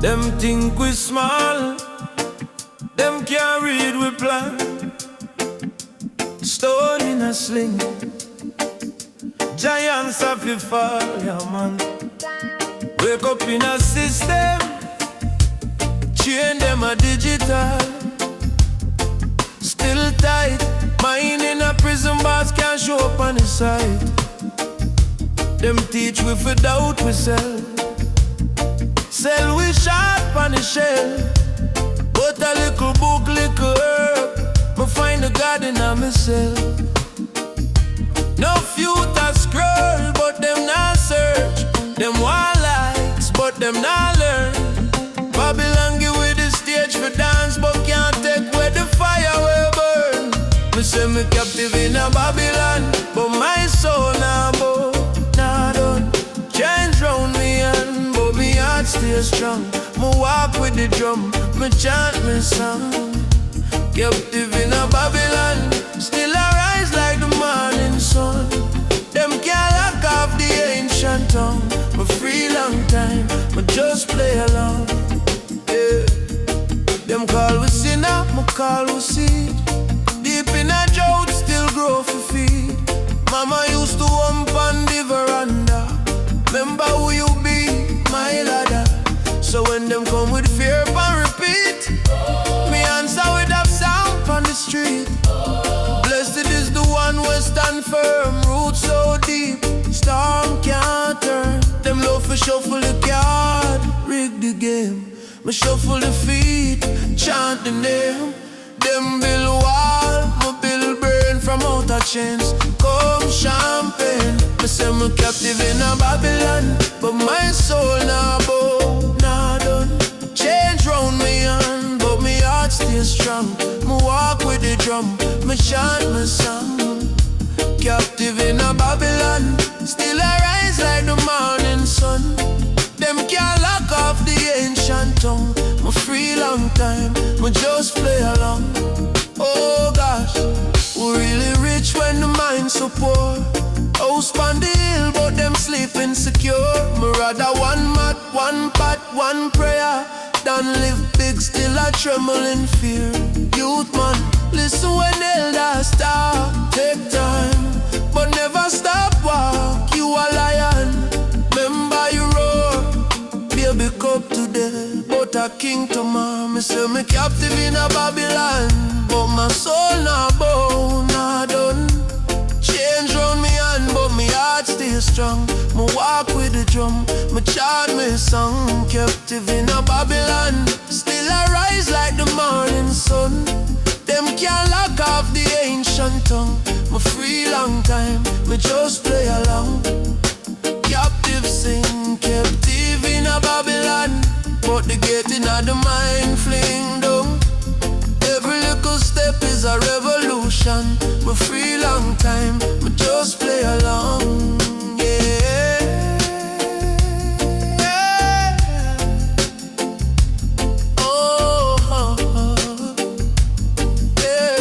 Them think we small, them can't read we plan. Stone in a sling, giants have to fall, yeah man. Wake up in a system, chain them a digital. Still tight, mine in a prison bars can't show up on the side. Them teach we for doubt we sell we sharp on the shell. But a little book, little herb, me find the God in myself. No future scroll, but them not search. Them want likes, but them not learn. Babylon give with the stage for dance, but can't take where the fire will burn. Me say me captive in a Babylon, but my soul now bow, nah done. Change round me and but me heart stay strong. Me walk with the drum, me chant me song. Captive in a Babylon, still I rise like the morning sun. Them can't lock off the ancient tongue. Me free long time, me just play along. Yeah. Them call we sinner, me call we seed. Deep in a drought, still grow for feed. Mama used to hump on the veranda. Remember who you be, my ladder. So when them come with fear and repeat, me answer with a sound on the street. Blessed is the one who stand firm, roots so deep, storm can't turn. Them love for shuffle the card, rig the game. Me shuffle the feet, chant the name. Them build wall, me build burn from outer chains. Come champagne, me say me captive in a Babylon, but my soul now bow, nah done. Change round me on, but me heart stay strong. Me walk with the drum, me chant my song. Captive in a Babylon, still I rise like the morning sun. Them can't lock off the ancient tongue. Me free long time, me just play along. Oh gosh, we really rich when the mind so poor. House on the hill, but them sleep insecure. Me rather one mat, one pot, one prayer than live big, still I tremble in fear. Youth man, listen when elders talk. Take time, but never stop walk. You a lion, remember you roar. Baby cup today, but a king tomorrow. Me say me captive in a Babylon, but my soul not bow, not done. Change round me hand, but me heart stay strong. Me walk with the drum, me chant me song. Captive in a Babylon, still I rise like the morning sun. Them can't lock off the ancient tongue. Me free long time, me just play along. Captive sing, captive in a Babylon, but the gate in the mind fling down. Every little step is a revolution. Me free long time, me just play along. Yeah. Oh, oh, oh. Yeah.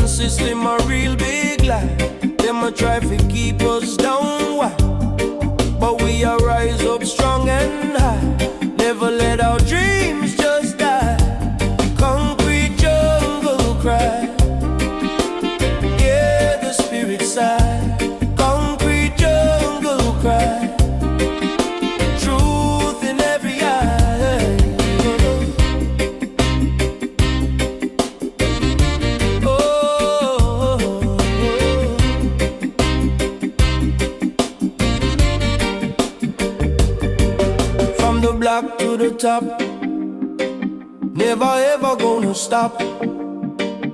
System a real big lie. Them a try to keep us down, why? But we up strong and high. Never let our dreams just die. Concrete jungle cry. Yeah, the spirit sigh. Concrete jungle cry. Truth in every eye. Oh, from the block to the top, never ever gonna stop.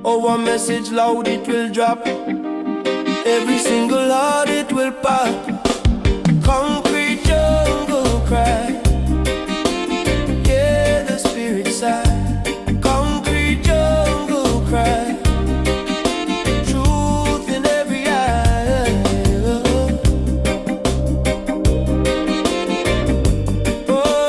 Our message loud, it will drop. Every single heart it will pop. Concrete jungle cry. Yeah, the spirit sigh. Concrete jungle cry. Truth in every eye. Oh,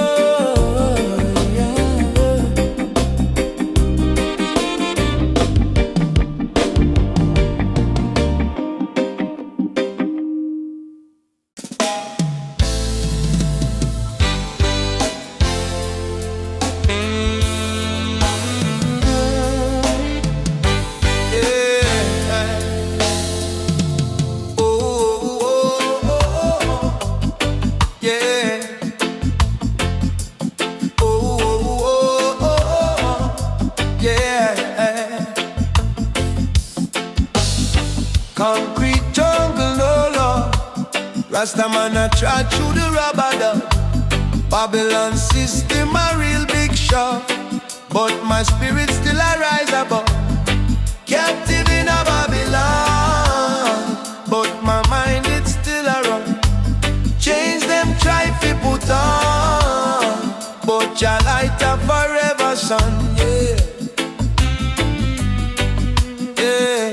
yeah. Concrete jungle, no law. Rasta man a try through the rubber dub. Babylon system a real big show, but my spirit still a rise above. Captive in a Babylon, but my mind it still a run. Change them try fi put on, but your light a forever sun. Yeah, yeah.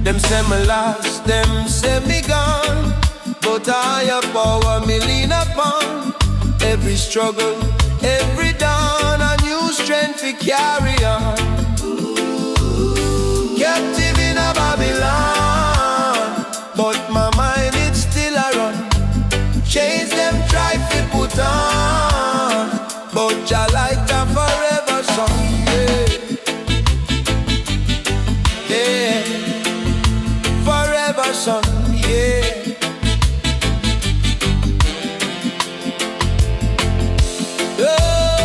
Them say me lost, them say me gone, but higher power me lean upon. Every struggle, every dawn, a new strength to carry on. Captive in a Babylon, but my mind it still a run. Chains them try to put on, but your light a forever sun. Yeah, yeah. Forever son, yeah. Oh,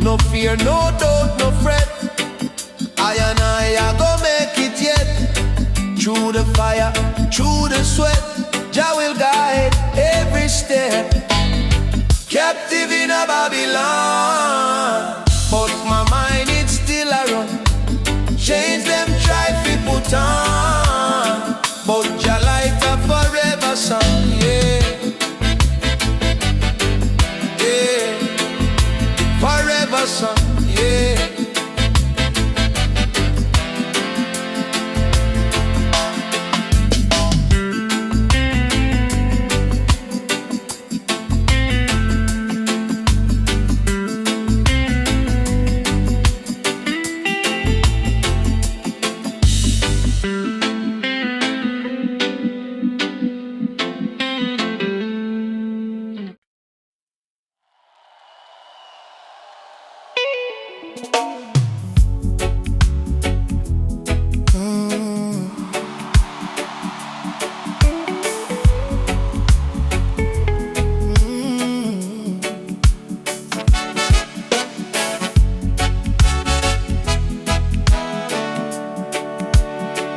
no fear, no doubt, no fret. I and I go make it yet. Through the fire, through the sweat, Jah will guide every step. Captive in a Babylon, but my mind it still a run. Chains them try to put on, but your light a forever sun. Yeah, yeah. Forever sun. Yeah.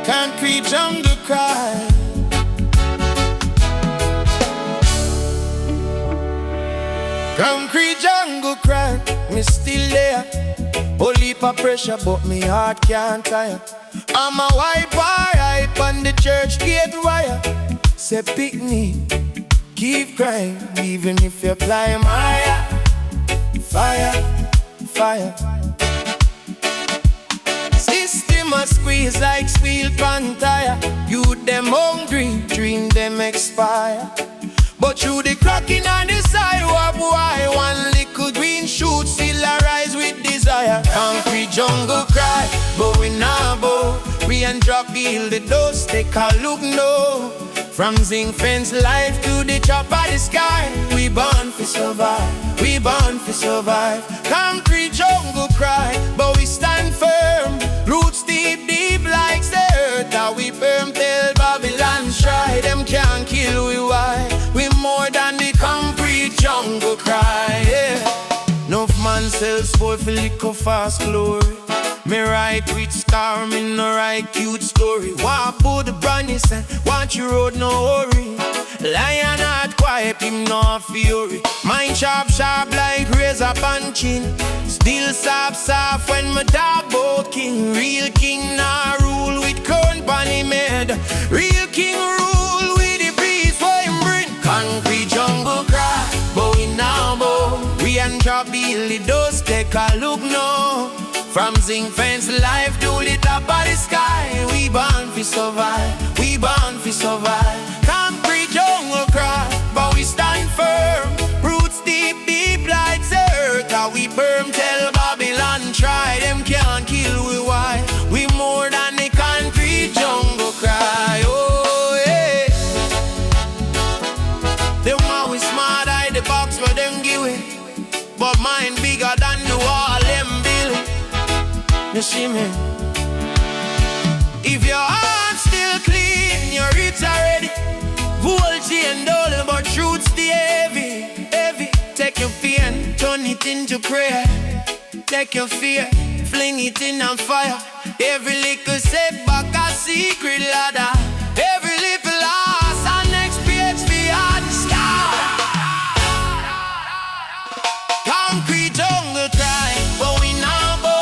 Concrete jungle cry. Concrete jungle cry. Me still there. Whole heap of pressure, but me heart can't tire. I'm a wipe hype on the church gate wire. Say pick me, keep crying, even if you climb higher. Fire, fire. System a squeeze like steel pan tire. Youth them hungry, dream them expire. But through the cracking on the sidewalk, boy, one little green shoot still arise with desire. Concrete jungle cry, but we nah bow. We and drop heal the dust, take a look no. From zinc fence life to the top of the sky, we born to survive, we born to survive. Concrete jungle cry, but we stand firm. Roots deep, deep like the earth. How we firm till Babylon try. Them can't kill we, why? We more than the concrete jungle cry, yeah. Enough man sells boy for liquor fast glory. Me write with star, me no write cute story. Want put the brightness and want your road no hurry. Lion heart quiet, him no fury. Mind sharp, sharp like razor punching. Still soft, soft when my dog boat king. Real king nah rule with crown pon him head. Real king rule with the breeze for him bring. Concrete jungle cry, but we now bow. We and drop Billy does take a look now. From zinc fence life to the top of the sky, we born to survive, we born to survive. Concrete jungle cry, but we stand firm. Roots deep, deep like the earth. How we firm tell Babylon try. Them can't kill we, why? We more than the concrete jungle cry. Oh yeah. Them always smart eye the box for them give it, but mine bigger than the wall them build. You see me? If your heart's still clean, your roots are ready. Volty and dull, but truth's the heavy, heavy. Take your fear and turn it into prayer. Take your fear, fling it in on fire. Every little setback a secret ladder. Every little loss an next beyond the sky. Concrete jungle cry, but we now bow.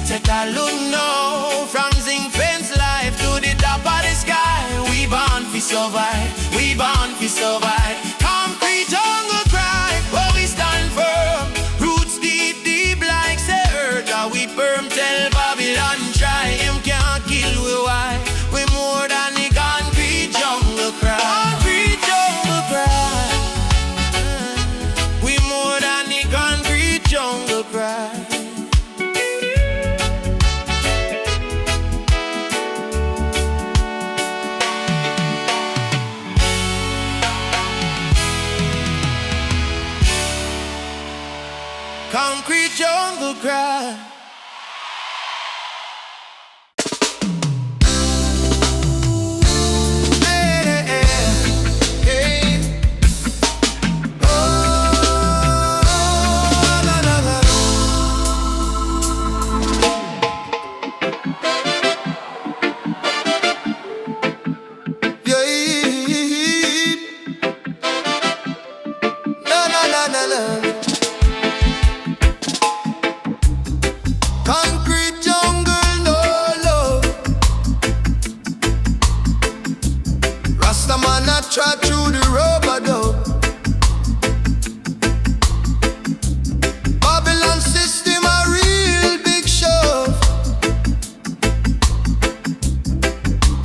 Take a look now. From zinc fence life to the top of the sky, we born to survive, we born to survive. Concrete jungle cry, but we stand firm. Roots deep, deep like the earth. How we firm tell Babylon try. Him can't kill we, why? We more than the concrete jungle cry. Concrete jungle cry. We more than the concrete jungle cry. Concrete jungle cry. Try through the rubber dub. Babylon system a real big shove,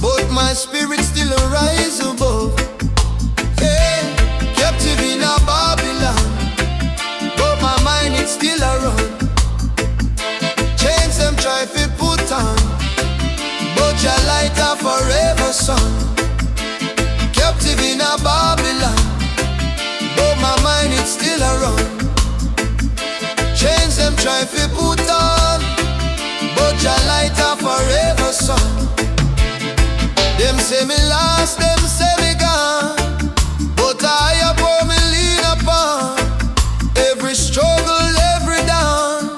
but my spirit still a rise above. Hey, captive in a Babylon, but my mind it still a run. Chains them try to put on, but your light a forever sun. Captive in a Babylon, but my mind it's still around. Chains them try to put on, but your light a forever sun. Them say me lost, them say me gone, but I have what me lean upon. Every struggle, every dawn,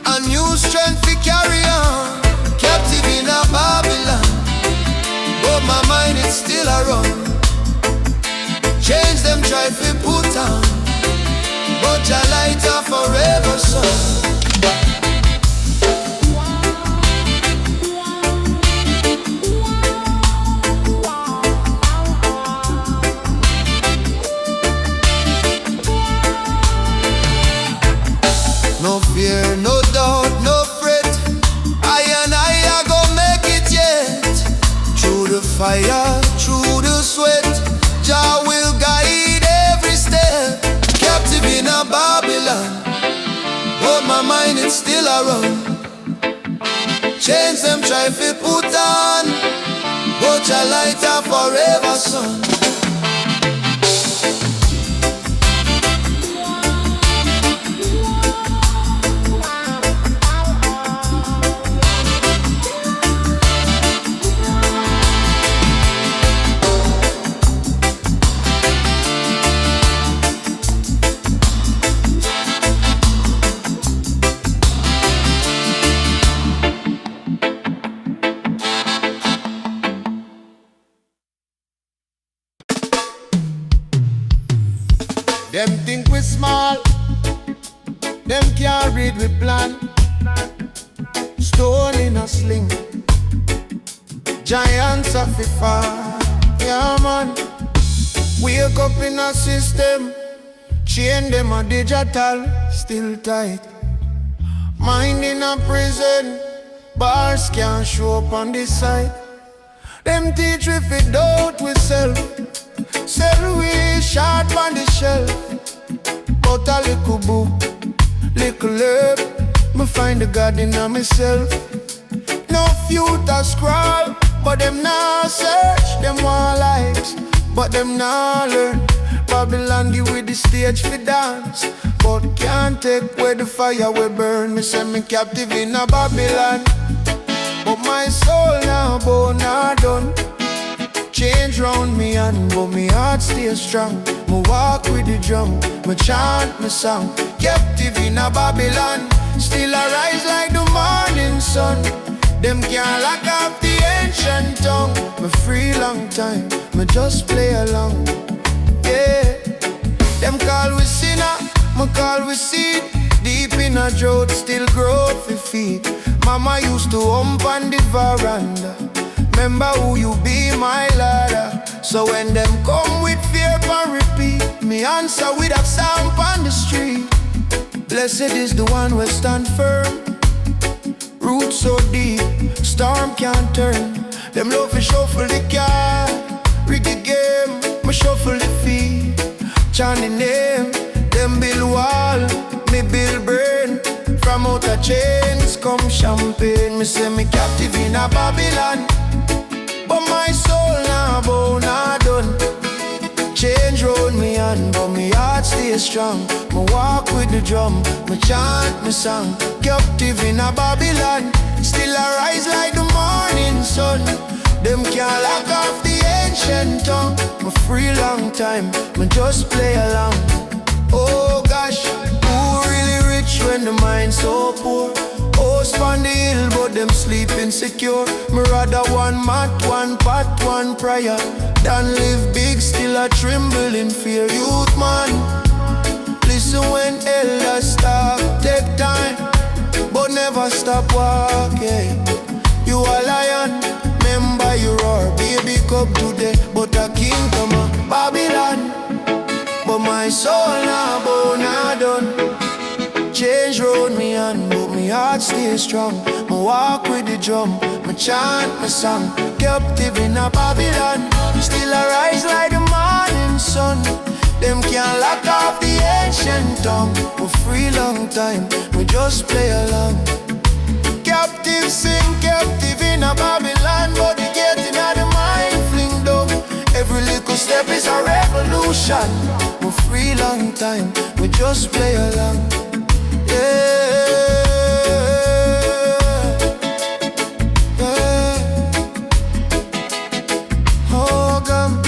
a new strength to carry on. Captive in a Babylon, but my mind it's still around. Chains them try to put on, but your light a forever sun. No fear, no doubt, no fret. I go make it yet. Through the fire, through the sweat, Jah will guide every step. Captive in a Babylon, but my mind is still around. Chains them try to put on, but touch a light of forever sun. Them think we small, them can't read we plan. Stone in a sling, giants of the fall. Yeah man, wake up in a system, chain them a digital, still tight. Mind in a prison, bars can't show up on this side. Them teach we fit out we self, sell we short on the shelf. But a little book, little herb, me find the God in myself. No future scroll, but them now search. Them want likes, but them now learn. Babylon give with the stage for dance, but can't take where the fire will burn. Me send me captive in a Babylon, but my soul now born now done. Change round me and but me heart stay strong. Me walk with the drum, me chant my song. Captive in a Babylon, still arise like the morning sun. Them can't lock up the ancient tongue. Me free long time, me just play along. Yeah, them call we sinner, me call we seed. Deep in a drought, still grow for feet. Mama used to hump on the veranda. Remember who you be, my ladder. So when them come with fear and repeat, me answer with a stamp on the street. Blessed is the one who stand firm. Roots so deep, storm can't turn. Them love to shuffle the card, Reggae game, me shuffle the feet. Chant the name, them build wall, me build brain. From out of chains come champagne. Me say me captive in a Babylon, but my soul now born now done. Change round me and but me heart stay strong. Me walk with the drum, me chant me song. Captive in a Babylon, still arise like the morning sun. Them can't lock off the ancient tongue. Me free long time, me just play along. Oh gosh, who really rich when the mind so poor? Host on the hill, but them sleep insecure. Me rather one mat, one pot, one prayer than live big, still a tremble in fear. Youth man, listen when elders talk. Take time, but never stop walking. You a lion, remember you roar. Baby cup today, but a kingdom of Babylon. But my soul now born now done. Change road me and but me heart stay strong. Me walk with the drum, me chant my song. Captive in a Babylon, still arise like the morning sun. Them can't lock off the ancient tongue. We free long time, we just play along. Captive sing, captive in a Babylon, but the getting out the mind fling down. Every little step is a revolution. We free long time, we just play along. Yeah. Oh God.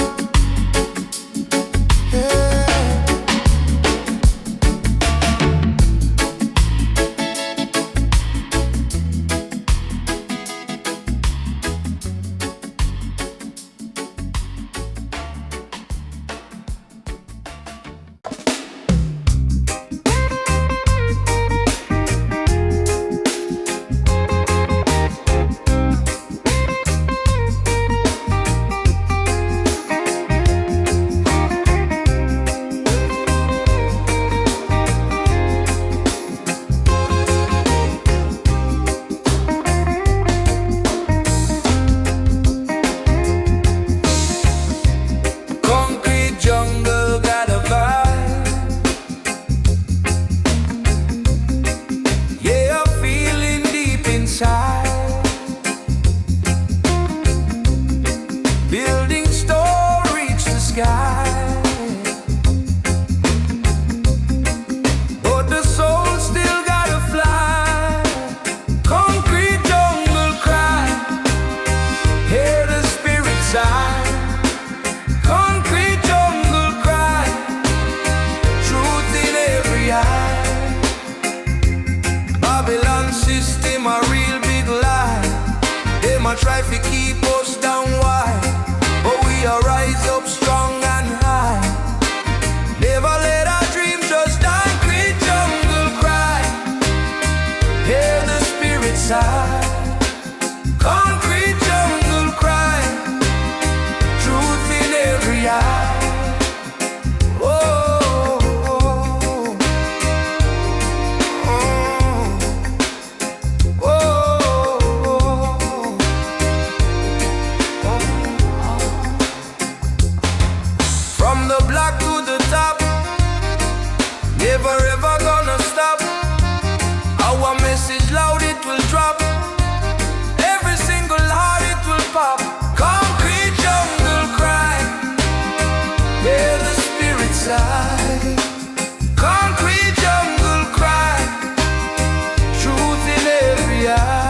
a try to keep us down wide, but we are rise up strong and high. Never let our dreams just die. Concrete jungle cry, hear the spirit sigh. Concrete jungle cry, truth in every eye. From the block to the top, never ever gonna stop. Our message loud, it will drop. Every single heart, it will pop. Concrete jungle cry, hear the spirit sigh. Concrete jungle cry, truth in every eye.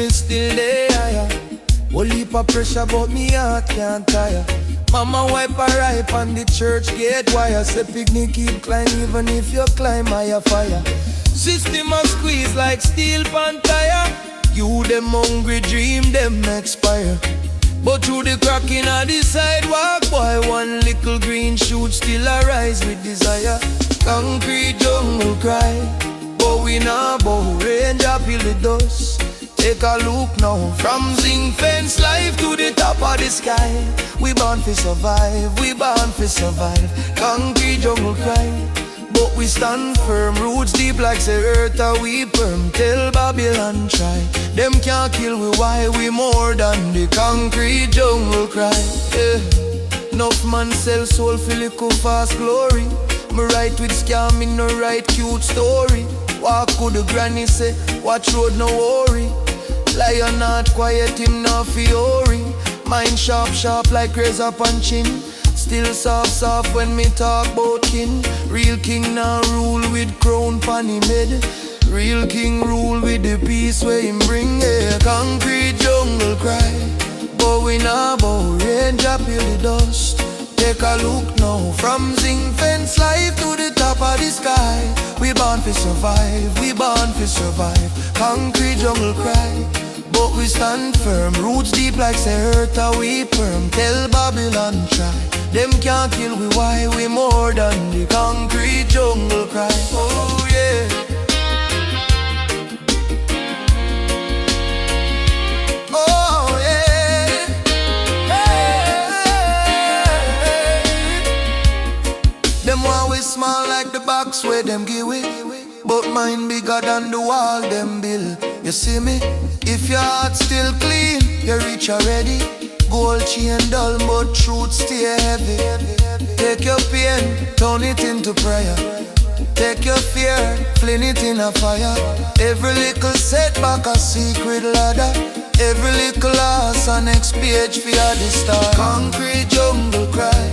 Still there, whole heap of pressure but me heart can't tire. Mama wipe her eye on the church gate wire. Say picnic keep climb even if you climb higher fire. System a squeeze like steel pan tire. You them hungry dream them expire. But through the crack in the sidewalk, boy, one little green shoot still arise with desire. Concrete jungle cry, but we not bow range up in the dust. Take a look now, from zinc fence life to the top of the sky. We born to survive, we born to survive. Concrete jungle cry, but we stand firm. Roots deep like the earth a we perm. Tell Babylon try, them can't kill we, why we more than the concrete jungle cry. Enough man sell soul for little fast glory. Me write with scam, me no write cute story. Walk could the granny say, watch road no worry. Lion not quiet, him not fury. Mind sharp, sharp like razor punching. Still soft, soft when me talk about kin. Real king now rule with crown pon him head. Real king rule with the peace where him bring. Yeah, concrete jungle cry, but we not bow range up in the dust. Take a look now, from zinc fence life to the top of the sky. We born to survive, we born to survive. Concrete jungle cry, but we stand firm. Roots deep like the earth a we perm. Tell Babylon try, them can't kill we, why we more than the concrete jungle cry. Oh yeah. Oh yeah. Hey. Them always small like the box where them give it, but mine bigger than the wall them build. You see me? If your heart still clean, you reach already. Gold chain dull, but truth stay heavy. Take your pain, turn it into prayer. Take your fear, fling it in a fire. Every little setback a secret ladder. Every little loss a next page for the start. Concrete jungle cry,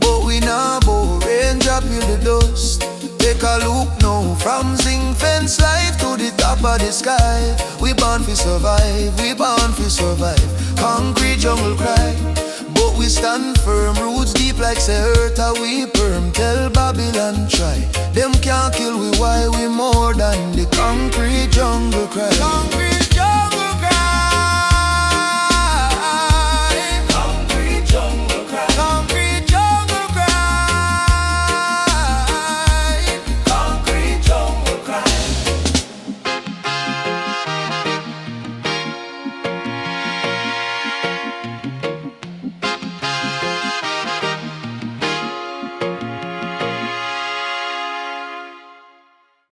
but we not bow range up in the dust. Take a look now, from zinc fence life to the top of the sky. We born to survive, we born to survive. Concrete jungle cry, but we stand firm. Roots deep like the earth a we perm. Tell Babylon try, them can't kill we, why we more than the concrete jungle cry. Concrete